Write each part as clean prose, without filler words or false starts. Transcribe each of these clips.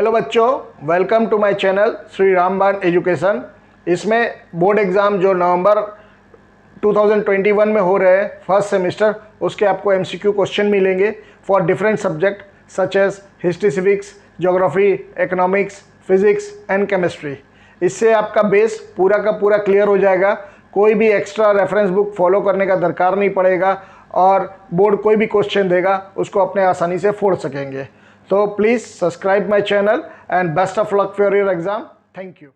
Hello बच्चों, welcome to my channel Shri Rambaan education. इसमें board exam जो नवंबर 2021 में हो रहे हैं फर्स्ट सेमेस्टर, उसके आपको एमसीक्यू क्वेश्चन मिलेंगे for different subject such as history, civics, geography, economics, physics and chemistry. इससे आपका बेस पूरा का पूरा क्लियर हो जाएगा। कोई भी एक्स्ट्रा रेफरेंस बुक फॉलो करने का दरकार नहीं पड़ेगा और बोर्ड कोई भी क्वेश्चन देगा उसको अपने आसानी से फोड़ सकेंगे। तो please subscribe my channel and best of luck for your exam. Thank you.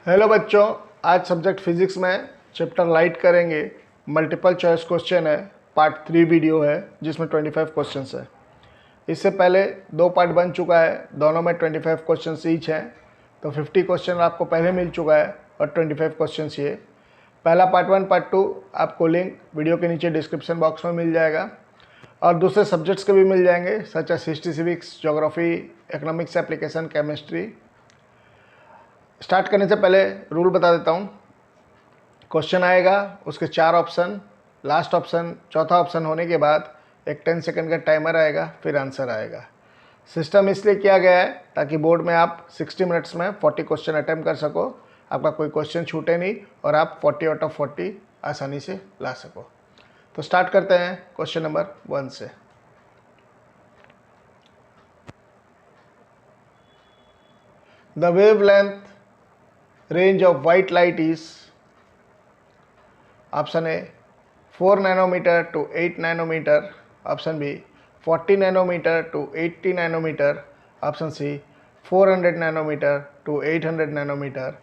Hello बच्चों, आज सब्जेक्ट फिजिक्स में चैप्टर लाइट करेंगे। मल्टीपल चॉइस क्वेश्चन है, पार्ट 3 वीडियो है जिसमें 25 क्वेश्चन है। इससे पहले 2 पार्ट बन चुका है, दोनों में 25 क्वेश्चन ईच हैं, तो 50 क्वेश्चन आपको पहले मिल चुका है और 25 क्वेश्चन ये। पहला पार्ट 1 पार्ट 2 आपको लिंक वीडियो के नीचे डिस्क्रिप्शन बॉक्स में मिल जाएगा और दूसरे सब्जेक्ट्स के भी मिल जाएंगे such as history, civics, geography, economics application, chemistry. Start करने से पहले रूल बता देता हूँ। क्वेश्चन आएगा, उसके 4 ऑप्शन, लास्ट ऑप्शन, चौथा ऑप्शन होने के बाद एक 10 सेकंड का टाइमर आएगा, फिर आंसर आएगा। सिस्टम इसलिए किया गया है ताकि बोर्ड में आप 60 मिनट्स में 40 क्वेश्चन अटैम्प्ट कर सको, आपका कोई क्वेश्चन छूटे नहीं और आप 40 आउट ऑफ 40 आसानी से ला सको। तो स्टार्ट करते हैं क्वेश्चन नंबर 1 से। The wavelength range of white light is, option A 4 nanometer to 8 nanometer, option B 40 nanometer to 80 nanometer, option C 400 nanometer to 800 nanometer,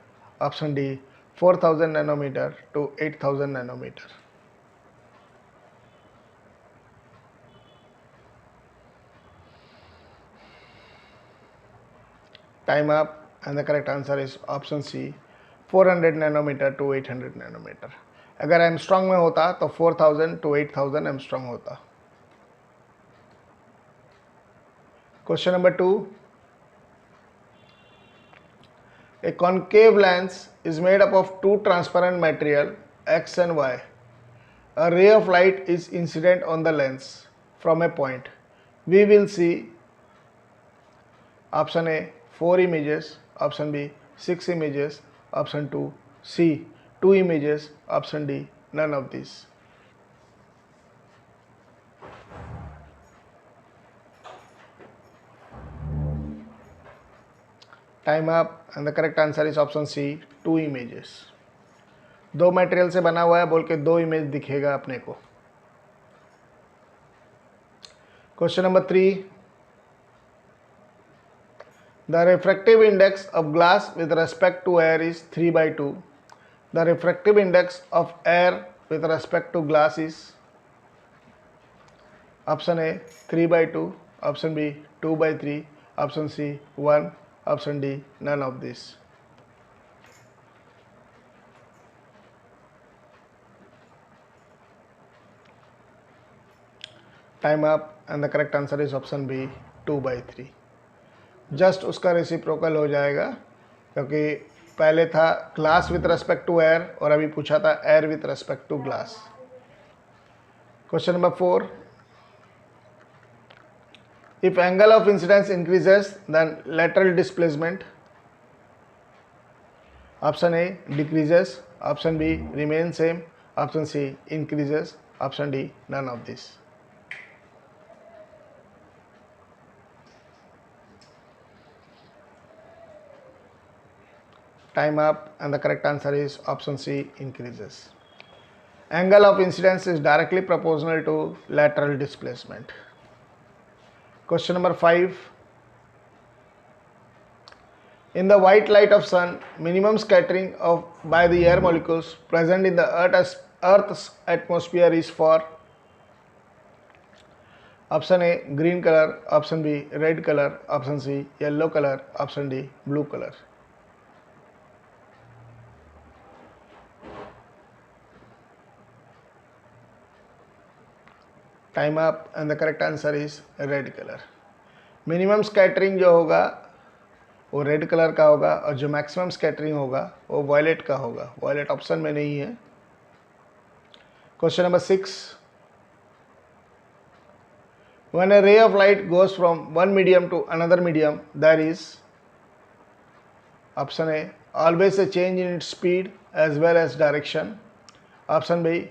option D 4000 nanometer to 8000 nanometer. Time up, and the correct answer is option C 400 nanometer to 800 nanometer. अगर angstrom में होता तो 4000 to 8000 angstrom होता। Question number 2, a concave lens is made up of 2 transparent material X and Y. A ray of light is incident on the lens from a point. We will see option A 4 images, option B 6 images, option 2 C 2 images, option D none of these. Time up, and the correct answer is option C 2 images. 2 material से बना हुआ है बोल के 2 image दिखेगा अपने को। Question number 3, the refractive index of glass with respect to air is 3/2. The refractive index of air with respect to glass is, option A 3/2, option B 2/3, option C 1, option D none of this. Time up, and the correct answer is option B 2/3. Just उसका reciprocal हो जाएगा क्योंकि पहले था glass with respect to air और अभी पूछा था air with respect to glass. Question number 4, if angle of incidence increases then lateral displacement, option A decreases, option B remain same, option C increases, option D none of this. Time up, and the correct answer is option C increases. Angle of incidence is directly proportional to lateral displacement. Question number 5, in the white light of sun, minimum scattering by the air molecules present in the Earth's atmosphere is for, option A green color, option B red color, option C yellow color, option D blue color. Time up, and the correct answer is red colour. Minimum scattering जो होगा वो red colour का होगा और जो maximum scattering होगा वो violet का होगा। वायलेट ऑप्शन में नहीं है। Question number 6, when a ray of light goes from one medium to another medium, there is, Option A, always a change in its speed as well as direction. Option B,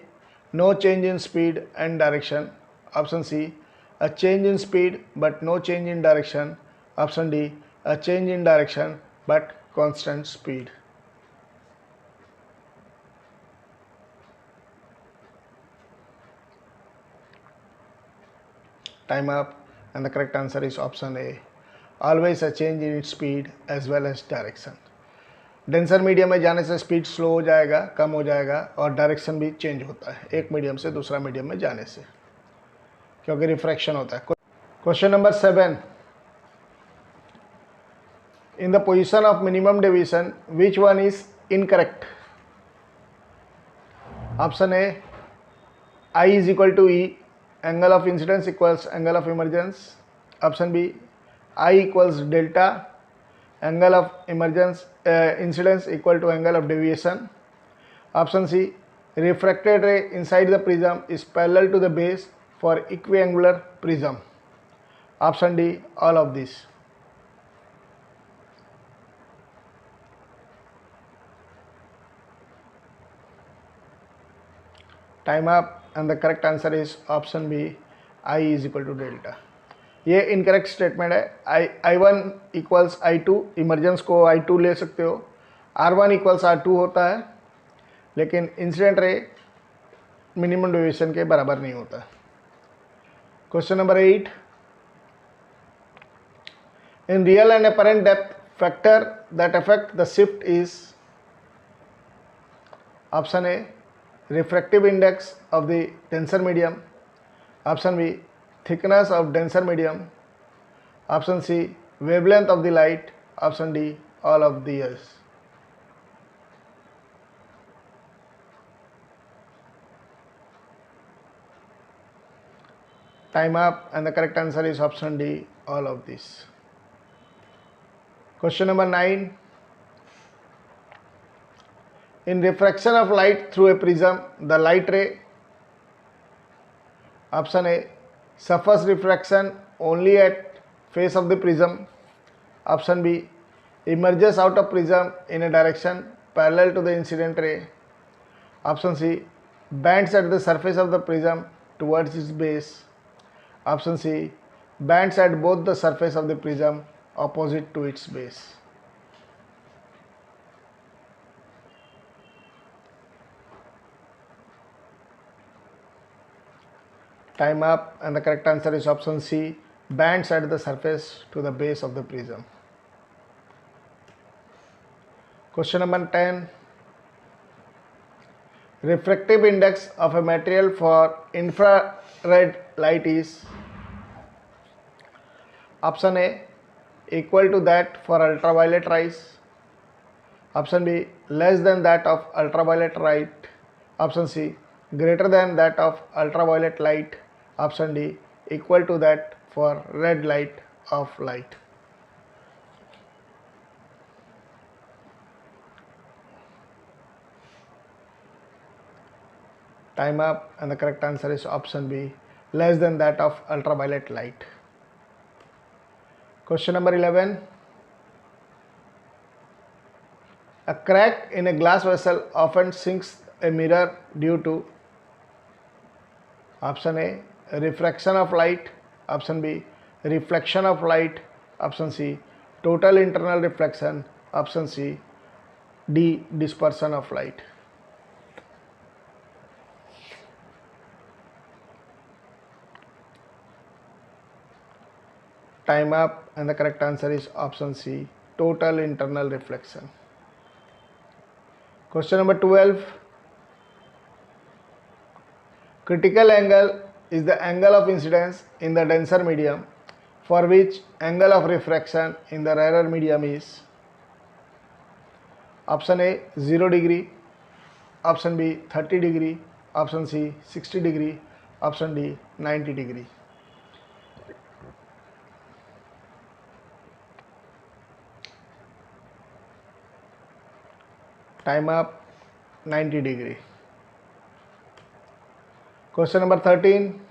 no change in speed and direction. Option C, a change in speed but no change in direction. Option D, a change in direction but constant speed. Time up, and the correct answer is option A, always a change in its speed as well as direction. Denser medium में जाने से speed slow हो जाएगा, कम हो जाएगा, और direction भी change होता है एक मीडियम से दूसरा मीडियम में जाने से, क्योंकि रिफ्रैक्शन होता है. Question number 7, in the position of minimum deviation which one is incorrect? Option A, I is equal to E, angle of incidence equals angle of emergence. Option B, I equals delta, angle of emergence incidence equal to angle of deviation. Option C, refracted ray inside the prism is parallel to the base for equiangular prism. Option D, all of these. Time up, and the correct answer is option B, I is equal to delta. ये incorrect statement है. I1 equals I2, emergence को I2 ले सकते हो. R1 equals R2 होता है, लेकिन incident ray minimum deviation के बराबर नहीं होता. Question number 8, in real and apparent depth factor that affect the shift is. Option A, refractive index of the denser medium. Option B, thickness of denser medium. Option C, wavelength of the light. Option D, all of these. Time up, and the correct answer is option D, all of these. Question number 9, in refraction of light through a prism, the light ray. Option A, suffers refraction only at face of the prism. Option B, emerges out of prism in a direction parallel to the incident ray. Option C, bends at the surface of the prism towards its base. Option C, bends at both the surface of the prism opposite to its base. Time up, and the correct answer is option C, bends at the surface to the base of the prism. Question number 10, refractive index of a material for infrared light is. Option A, equal to that for ultraviolet rays. Option B, less than that of ultraviolet light. Option C, greater than that of ultraviolet light. Option D, equal to that for red light of light. Time up, and the correct answer is option B, less than that of ultraviolet light. Question number 11, a crack in a glass vessel often sinks a mirror due to. Option A, refraction of light. Option B, reflection of light. Option C, total internal reflection. Option C, D, dispersion of light. Time up, and the correct answer is option C, total internal reflection. Question number 12, critical angle is the angle of incidence in the denser medium for which angle of refraction in the rarer medium is. Option A, 0 degree. Option B, 30 degree. Option C, 60 degree. Option D, 90 degree. Time up, 90 degree. Question number 13,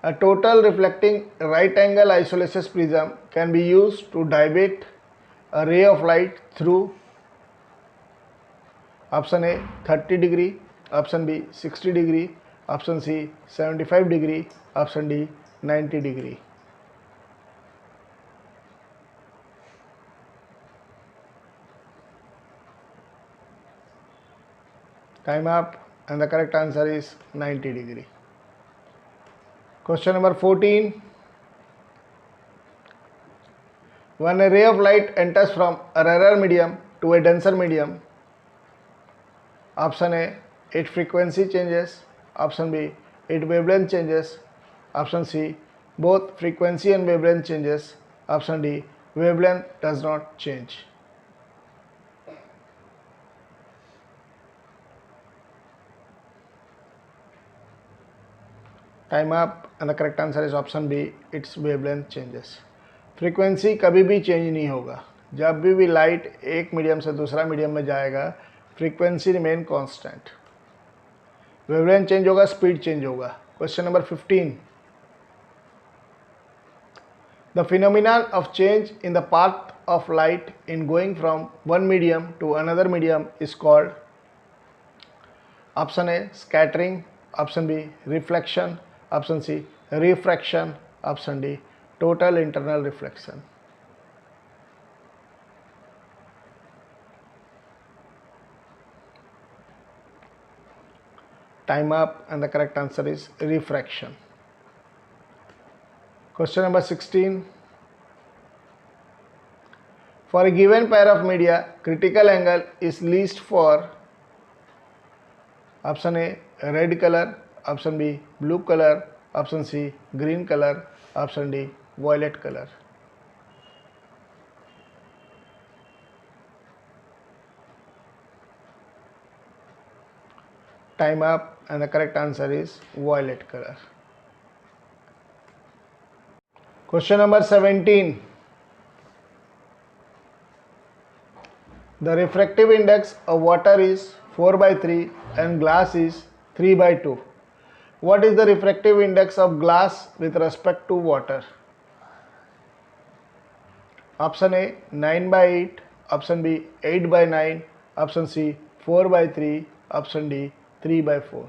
A total reflecting right angle isosceles prism can be used to divert a ray of light through option A 30 degree, option B 60 degree, option C 75 degree, option D 90 degree. Time up, and the correct answer is 90 degree. Question number 14. When a ray of light enters from a rarer medium to a denser medium, option A, its frequency changes, option B, its wavelength changes, option C, both frequency and wavelength changes, option D, wavelength does not change. Time up, and the correct answer is option B, its wavelength changes. Frequency कभी भी change नहीं होगा, जब भी light एक medium से दूसरा medium में जाएगा frequency remain constant. Wavelength change होगा, स्पीड चेंज होगा. Question number 15. The phenomena of change in the path of light in going from one medium to another medium is called. Option A scattering, option B reflection, option C refraction, option D total internal reflection. Time up, and the correct answer is refraction. Question number 16. For a given pair of media, critical angle is least for option A red color, option B blue color, option C green color, option D violet color. Time up, and the correct answer is violet color. Question number 17. The refractive index of water is 4/3 and glass is 3/2. What is the refractive index of glass with respect to water? Option A 9/8, option B 8/9, option C 4/3, option D 3/4.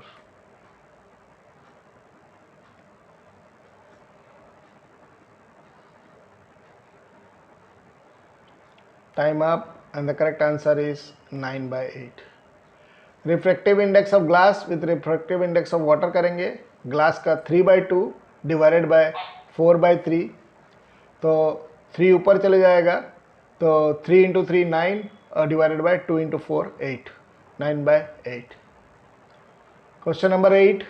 Time up, and the correct answer is 9/8. Refractive index of glass with refractive index of water करेंगे. Glass का 3/2 divided by 4/3, तो 3 ऊपर चले जाएगा, तो 3 into 3 9 और divided by 2 into 4 8, 9/8. Question number 8.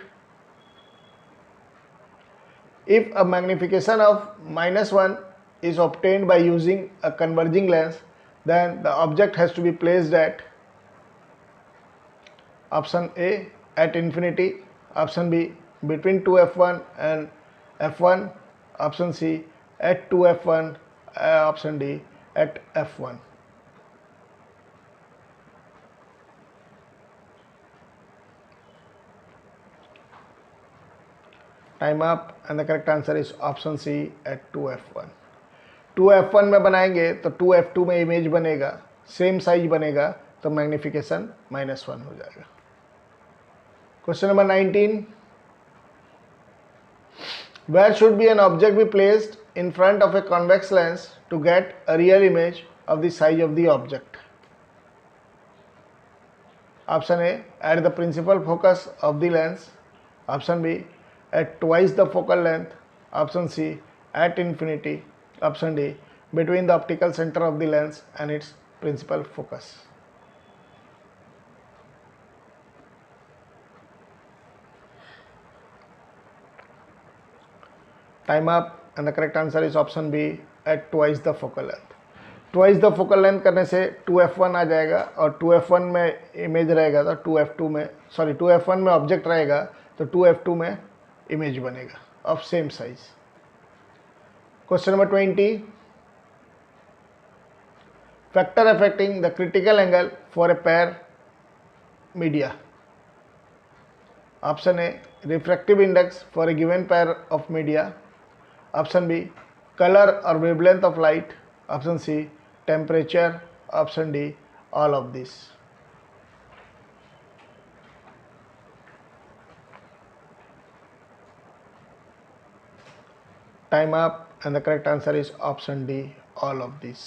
If a magnification of -1 is obtained by using a converging lens, then the object has to be placed at option A at infinity, option B between 2f1 and f1, option C at 2f1, option D at f1. Time up, and the correct answer is option C at 2f1. 2f1 में बनाएंगे तो 2f2 में image बनेगा, same size बनेगा, तो magnification -1 हो जाएगा. Question number 19. Where should be an object be placed in front of a convex lens to get a real image of the size of the object? Option A at the principal focus of the lens, option B at twice the focal length, option C at infinity, option D between the optical center of the lens and its principal focus. Time up, and the correct answer is option B at twice the focal length. Twice the focal length करने से 2f1 आ जाएगा, और 2f1 में image रहेगा तो 2f2 में, sorry 2f1 में object रहेगा तो 2f2 में इमेज बनेगा of same size. Question number 20. Factor affecting the critical angle for a pair media. Option A refractive index for a given pair of media, option B colour और wavelength of light, option C temperature, option D all of this. Time up, and the correct answer is option D, all of these.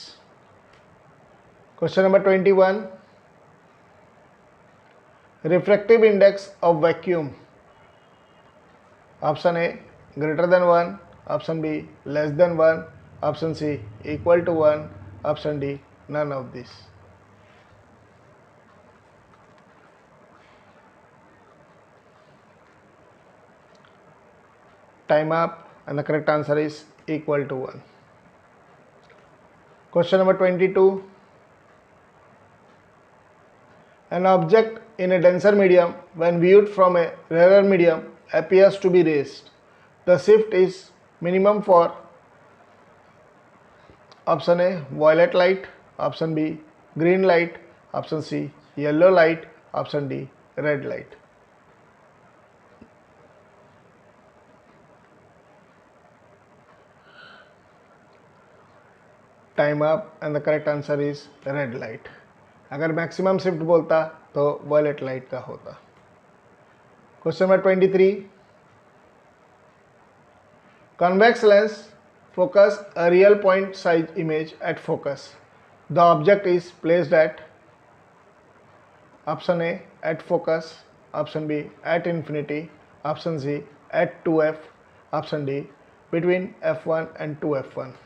Question number 21. Refractive index of vacuum. Option A greater than 1, option B less than 1, option C equal to 1, option D none of this. Time up, and the correct answer is equal to 1. Question number 22. An object in a denser medium when viewed from a rarer medium appears to be raised. The shift is minimum for option A violet light, option B green light, option C yellow light, option D red light. Time up, and the correct answer is red light. अगर maximum shift बोलता तो violet light का होता। Question number 23। Convex lens focus a real point size image at focus. The object is placed at option A at focus, option B at infinity, option C at 2f, option D between f1 and 2f1।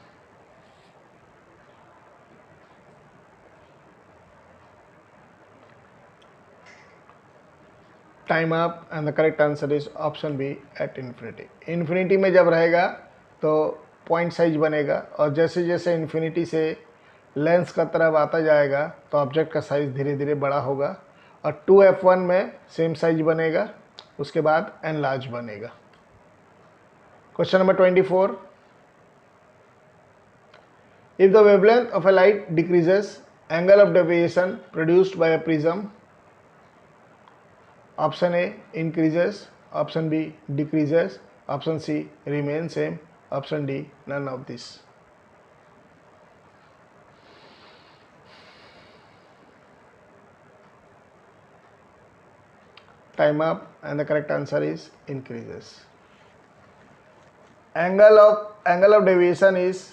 Time up, and the correct answer is option B at infinity. Infinity में जब रहेगा तो point size बनेगा, और जैसे जैसे infinity से lens का तरफ आता जाएगा तो ऑब्जेक्ट का साइज धीरे धीरे बड़ा होगा, और 2f1 में सेम साइज बनेगा, उसके बाद एनलार्ज बनेगा। Question number 24। If the wavelength of a light decreases, angle of deviation produced by a prism, option A increases, option B decreases, option C remain same, option D none of this. Time up, and the correct answer is increases. Angle of deviation is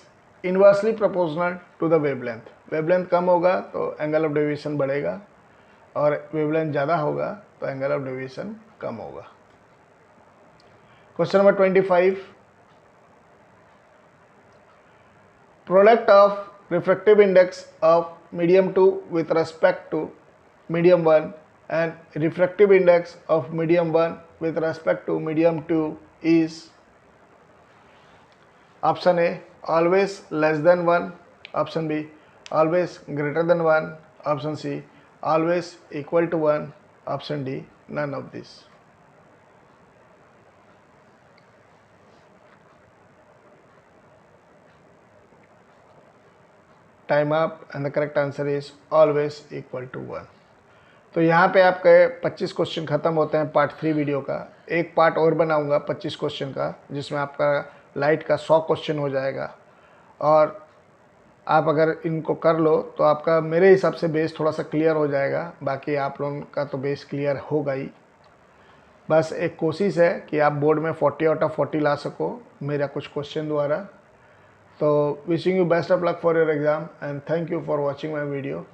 inversely proportional to the wavelength. wavelength कम होगा तो angle of deviation बढ़ेगा, और wavelength ज़्यादा होगा तो angle of deviation कम होगा। Question number 25। Product of refractive index of medium 2 with respect to medium 1 and refractive index of medium 1 with respect to medium 2 is option A always less than 1, option B always greater than 1, option C always equal to 1, option D none of this. Time up, and the correct answer is always equal to 1। तो यहाँ पे आपके 25 question खत्म होते हैं part 3 video का। एक part और बनाऊंगा 25 क्वेश्चन का, जिसमें आपका लाइट का 100 क्वेश्चन हो जाएगा, और आप अगर इनको कर लो तो आपका मेरे हिसाब से बेस थोड़ा सा क्लियर हो जाएगा। बाकी आप लोगों का तो बेस क्लियर होगा ही। बस एक कोशिश है कि आप बोर्ड में 40 आउट ऑफ 40 ला सको मेरा कुछ क्वेश्चन द्वारा। तो wishing you best of luck for your exam, and thank you for watching my video.